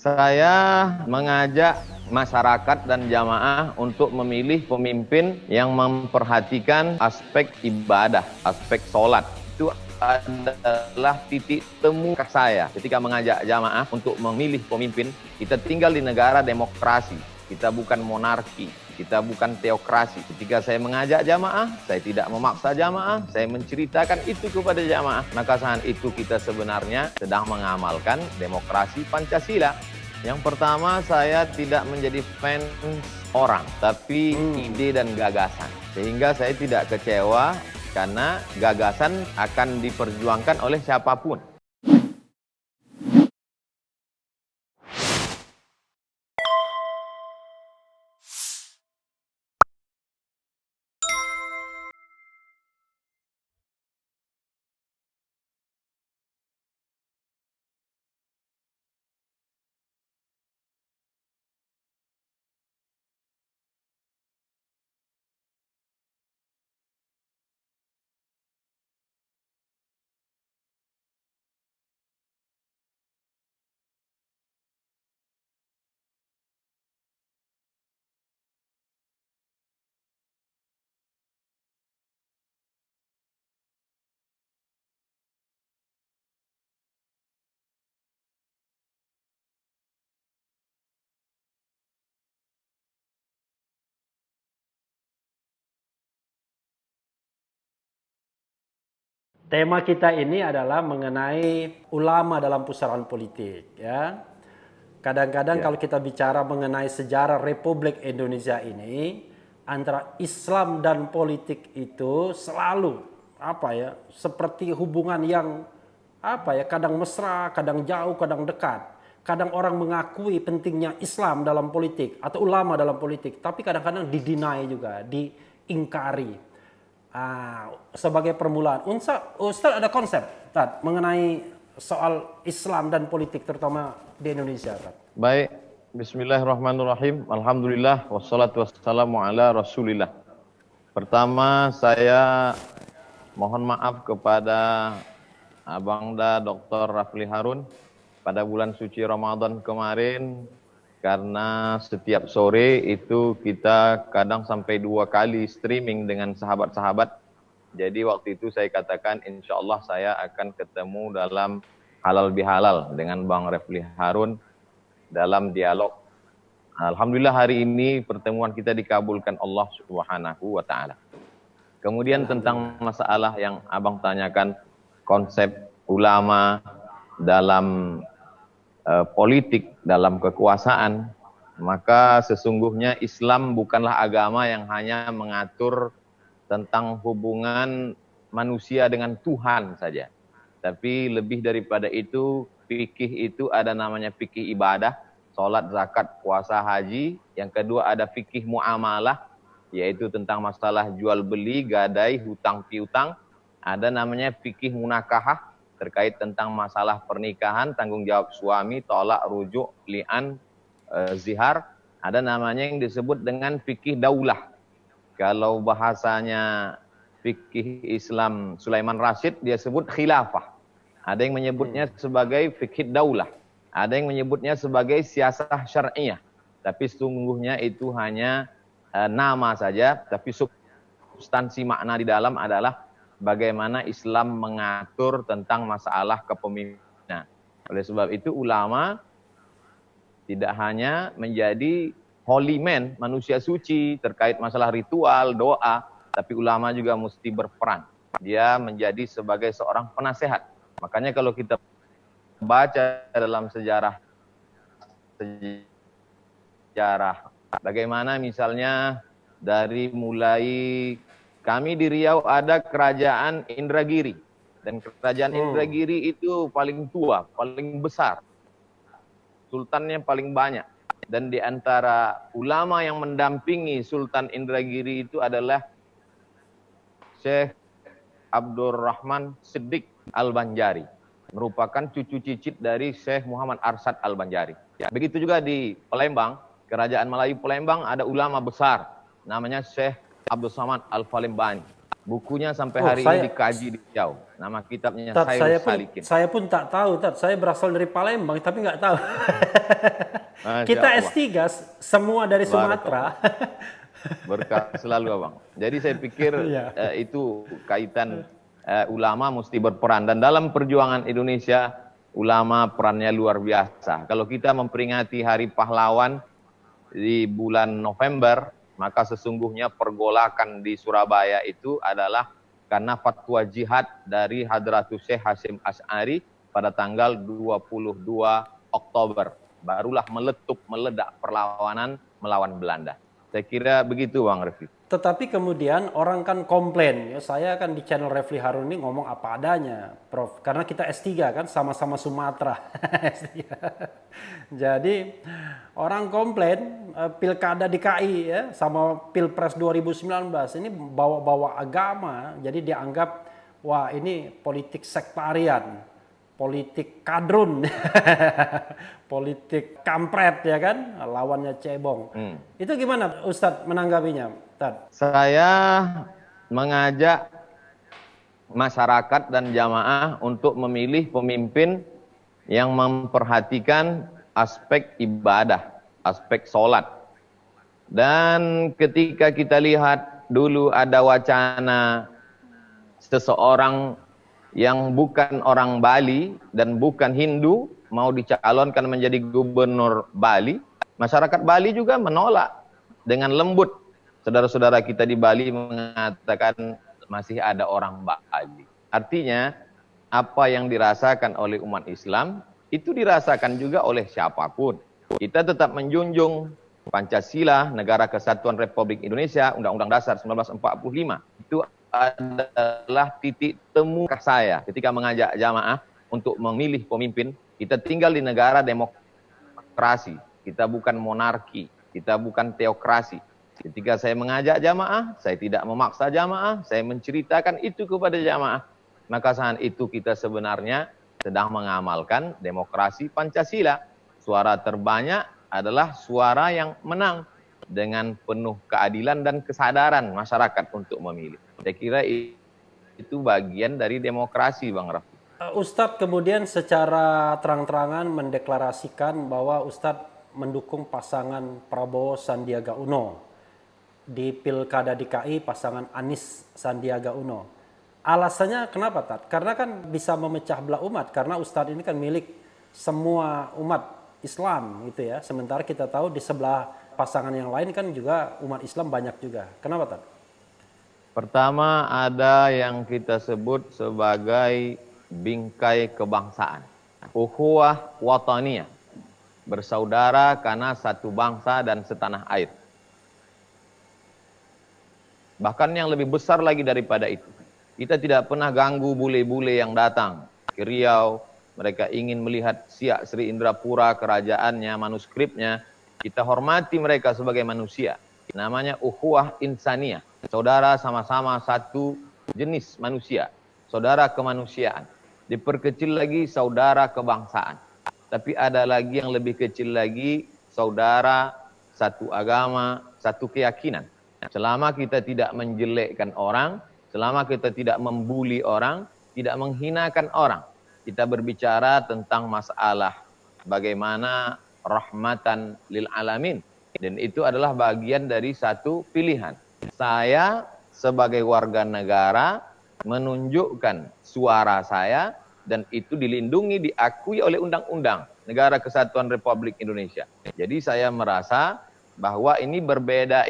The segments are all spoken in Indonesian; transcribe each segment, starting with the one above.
Saya mengajak masyarakat dan jamaah untuk memilih pemimpin yang memperhatikan aspek ibadah, aspek sholat. Itu adalah titik temu saya ketika mengajak jamaah untuk memilih pemimpin. Kita tinggal di negara demokrasi, kita bukan monarki, kita bukan teokrasi. Ketika saya mengajak jamaah, saya tidak memaksa jamaah, saya menceritakan itu kepada jamaah. Maka saat itu kita sebenarnya sedang mengamalkan demokrasi Pancasila. Yang pertama, saya tidak menjadi fans orang, tapi ide dan gagasan. Sehingga saya tidak kecewa karena gagasan akan diperjuangkan oleh siapapun. Tema kita ini adalah mengenai ulama dalam pusaran politik, ya. Kadang-kadang kalau kita bicara mengenai sejarah Republik Indonesia ini, antara Islam dan politik itu selalu seperti hubungan yang kadang mesra, kadang jauh, kadang dekat. Kadang orang mengakui pentingnya Islam dalam politik atau ulama dalam politik, tapi kadang-kadang didinai juga, diingkari. Sebagai permulaan, Ustaz ada konsep mengenai soal Islam dan politik terutama di Indonesia. Baik, bismillahirrahmanirrahim. Alhamdulillah, wassalatu wassalamu ala rasulillah. Pertama, saya mohon maaf kepada Abangda Dr. Rafli Harun pada bulan suci Ramadan kemarin, karena setiap sore itu kita kadang sampai 2 kali streaming dengan sahabat-sahabat. Jadi waktu itu saya katakan insya Allah saya akan ketemu dalam halal bihalal dengan Bang Rafli Harun dalam dialog. Alhamdulillah hari ini pertemuan kita dikabulkan Allah Subhanahu wa Ta'ala. Kemudian tentang masalah yang Abang tanyakan, konsep ulama dalam politik, dalam kekuasaan, maka sesungguhnya Islam bukanlah agama yang hanya mengatur tentang hubungan manusia dengan Tuhan saja. Tapi lebih daripada itu, fikih itu ada namanya fikih ibadah, sholat, zakat, puasa, haji. Yang kedua ada fikih muamalah, yaitu tentang masalah jual beli, gadai, hutang piutang. Ada namanya fikih munakahah, terkait tentang masalah pernikahan, tanggung jawab suami, tolak, rujuk, li'an, zihar. Ada namanya yang disebut dengan fikih daulah. Kalau bahasanya fikih Islam Sulaiman Rashid, dia sebut khilafah. Ada yang menyebutnya sebagai fikih daulah. Ada yang menyebutnya sebagai siasah syar'iyah. Tapi sesungguhnya itu hanya nama saja, tapi substansi makna di dalam adalah bagaimana Islam mengatur tentang masalah kepemimpinan. Oleh sebab itu ulama tidak hanya menjadi holy man, manusia suci terkait masalah ritual, doa, tapi ulama juga mesti berperan. Dia menjadi sebagai seorang penasehat. Makanya kalau kita baca dalam sejarah bagaimana misalnya dari mulai kami di Riau ada kerajaan Indragiri. Dan kerajaan Indragiri itu paling tua, paling besar. Sultannya paling banyak. Dan di antara ulama yang mendampingi Sultan Indragiri itu adalah Syekh Abdurrahman Siddiq Al-Banjari. Merupakan cucu cicit dari Syekh Muhammad Arsyad Al-Banjari. Begitu juga di Palembang, kerajaan Melayu Palembang ada ulama besar. Namanya Syekh Abdul Samad Al-Falembani. Bukunya sampai hari ini dikaji di Riau. Nama kitabnya Tat, Khairus Salikin. saya pun tak tahu, Tat. Saya berasal dari Palembang, tapi nggak tahu. Masya Kita Allah. S3 semua dari Sumatera. Barakallah. Berkah selalu abang. Jadi saya pikir Ya. itu kaitan ulama mesti berperan. Dan dalam perjuangan Indonesia, ulama perannya luar biasa. Kalau kita memperingati Hari Pahlawan di bulan November, maka sesungguhnya pergolakan di Surabaya itu adalah karena fatwa jihad dari Hadratus Syekh Hasyim Asy'ari pada tanggal 22 Oktober. Barulah meledak perlawanan melawan Belanda. Saya kira begitu Bang Refli. Tetapi kemudian orang kan komplain, ya saya kan di channel Refli Harun ini ngomong apa adanya, Prof. Karena kita S3 kan sama-sama Sumatera. S3. Jadi orang komplain pilkada DKI ya sama Pilpres 2019 ini bawa-bawa agama, jadi dianggap wah ini politik sektarian, politik kadrun, politik kampret ya kan, lawannya cebong. Itu gimana Ustadz menanggapinya? Tad? Saya mengajak masyarakat dan jamaah untuk memilih pemimpin yang memperhatikan aspek ibadah, aspek sholat. Dan ketika kita lihat dulu ada wacana seseorang yang bukan orang Bali dan bukan Hindu mau dicalonkan menjadi gubernur Bali, masyarakat Bali juga menolak dengan lembut. Saudara-saudara kita di Bali mengatakan masih ada orang Bali. Artinya apa yang dirasakan oleh umat Islam itu dirasakan juga oleh siapapun. Kita tetap menjunjung Pancasila, Negara Kesatuan Republik Indonesia, Undang-Undang Dasar 1945. Itu adalah titik temu saya ketika mengajak jamaah untuk memilih pemimpin. Kita tinggal di negara demokrasi, kita bukan monarki, kita bukan teokrasi. Ketika saya mengajak jamaah, saya tidak memaksa jamaah, saya menceritakan itu kepada jamaah. Maka saat itu kita sebenarnya sedang mengamalkan demokrasi Pancasila. Suara terbanyak adalah suara yang menang dengan penuh keadilan dan kesadaran masyarakat untuk memilih. Saya kira itu bagian dari demokrasi, Bang Rafi. Ustadz kemudian secara terang-terangan mendeklarasikan bahwa Ustadz mendukung pasangan Prabowo Sandiaga Uno. Di Pilkada DKI pasangan Anies Sandiaga Uno. Alasannya kenapa, Tat? Karena kan bisa memecah belah umat. Karena Ustadz ini kan milik semua umat Islam gitu ya. Sementara kita tahu di sebelah pasangan yang lain kan juga umat Islam banyak juga. Kenapa, Tat? Pertama ada yang kita sebut sebagai bingkai kebangsaan. Ukhuwah wataniyah. Bersaudara karena satu bangsa dan setanah air. Bahkan yang lebih besar lagi daripada itu. Kita tidak pernah ganggu bule-bule yang datang ke Riau. Mereka ingin melihat Siak Sri Indrapura, kerajaannya, manuskripnya. Kita hormati mereka sebagai manusia. Namanya ukhuwah insaniyah. Saudara sama-sama satu jenis manusia. Saudara kemanusiaan. Diperkecil lagi saudara kebangsaan. Tapi ada lagi yang lebih kecil lagi, saudara satu agama, satu keyakinan. Selama kita tidak menjelekkan orang, selama kita tidak membuli orang, tidak menghinakan orang, kita berbicara tentang masalah bagaimana rahmatan lil alamin. Dan itu adalah bagian dari satu pilihan. Saya sebagai warga negara menunjukkan suara saya dan itu dilindungi, diakui oleh undang-undang Negara Kesatuan Republik Indonesia. Jadi saya merasa bahwa ini berbeda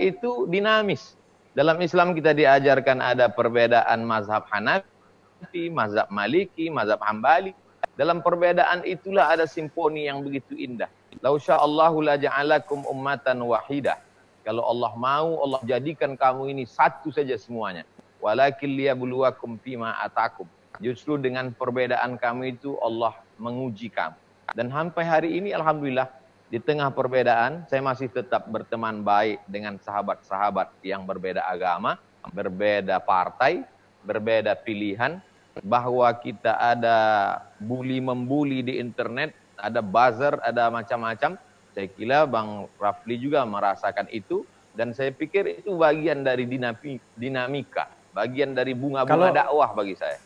itu dinamis. Dalam Islam kita diajarkan ada perbedaan mazhab Hanafi, mazhab Maliki, mazhab Hambali. Dalam perbedaan itulah ada simfoni yang begitu indah. Lau sya'allahu la ja'alakum ummatan wahidah. Kalau Allah mau, Allah jadikan kamu ini satu saja semuanya. Walakin liyabluwakum fima atakum. Justru dengan perbedaan kamu itu Allah menguji kamu. Dan sampai hari ini alhamdulillah di tengah perbedaan, saya masih tetap berteman baik dengan sahabat-sahabat yang berbeda agama, berbeda partai, berbeda pilihan, bahwa kita ada bully-membuli di internet, ada buzzer, ada macam-macam. Saya kira Bang Rafli juga merasakan itu, dan saya pikir itu bagian dari dinamika, Bagian dari bunga-bunga dakwah bagi saya.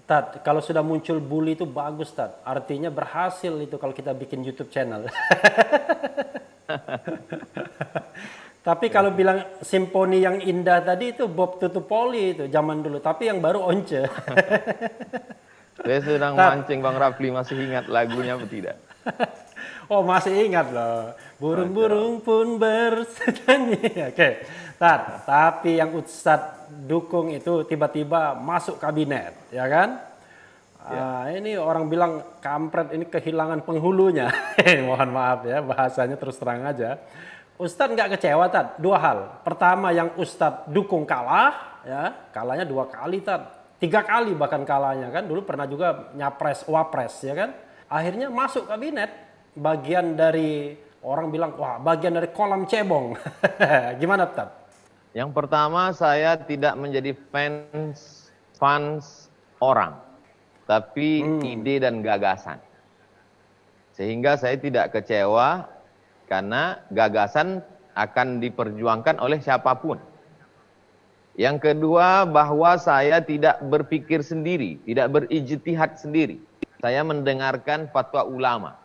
Tad, kalau sudah muncul bully itu bagus, Tad. Artinya berhasil itu kalau kita bikin YouTube channel. Tapi kalau bilang simfoni yang indah tadi itu Bob Tutupoli itu zaman dulu. Tapi yang baru Once. Saya sedang mancing Bang Rafli, masih ingat lagunya apa tidak? Oh masih ingat loh. Burung-burung pun bersenyanyi. Oke. Tad, tapi yang Ustadz dukung itu tiba-tiba masuk kabinet, ya kan? Ini orang bilang kampret ini kehilangan penghulunya. Mohon maaf ya bahasanya terus terang aja. Ustadz nggak kecewa, Tad. Dua hal. Pertama yang Ustadz dukung kalah, ya kalahnya 2 kali, Tad. 3 kali bahkan kalahnya kan. Dulu pernah juga nyapres, wapres, ya kan. Akhirnya masuk kabinet. Bagian dari orang bilang, wah bagian dari kolam cebong. Gimana, Tad? Yang pertama, saya tidak menjadi fans orang, tapi ide dan gagasan. Sehingga saya tidak kecewa karena gagasan akan diperjuangkan oleh siapapun. Yang kedua, bahwa saya tidak berpikir sendiri, tidak berijtihad sendiri. Saya mendengarkan fatwa ulama.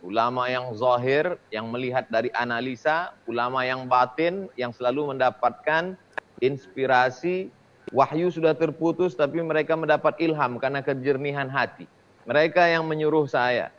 Ulama yang zahir, yang melihat dari analisa, ulama yang batin, yang selalu mendapatkan inspirasi, wahyu sudah terputus, tapi mereka mendapat ilham karena kejernihan hati. Mereka yang menyuruh saya.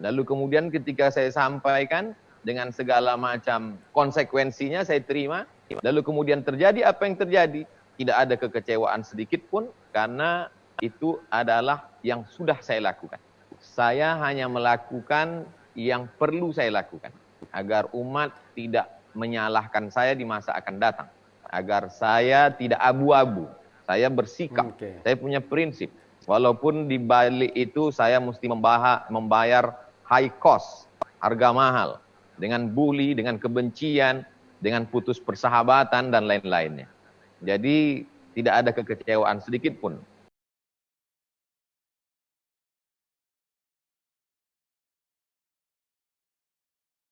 Lalu kemudian ketika saya sampaikan, dengan segala macam konsekuensinya saya terima. Lalu kemudian terjadi apa yang terjadi. Tidak ada kekecewaan sedikit pun, karena itu adalah yang sudah saya lakukan. Saya hanya melakukan yang perlu saya lakukan, agar umat tidak menyalahkan saya di masa akan datang. Agar saya tidak abu-abu, saya bersikap, saya punya prinsip. Walaupun di balik itu saya mesti membayar high cost, harga mahal. Dengan bully, dengan kebencian, dengan putus persahabatan, dan lain-lainnya. Jadi tidak ada kekecewaan sedikit pun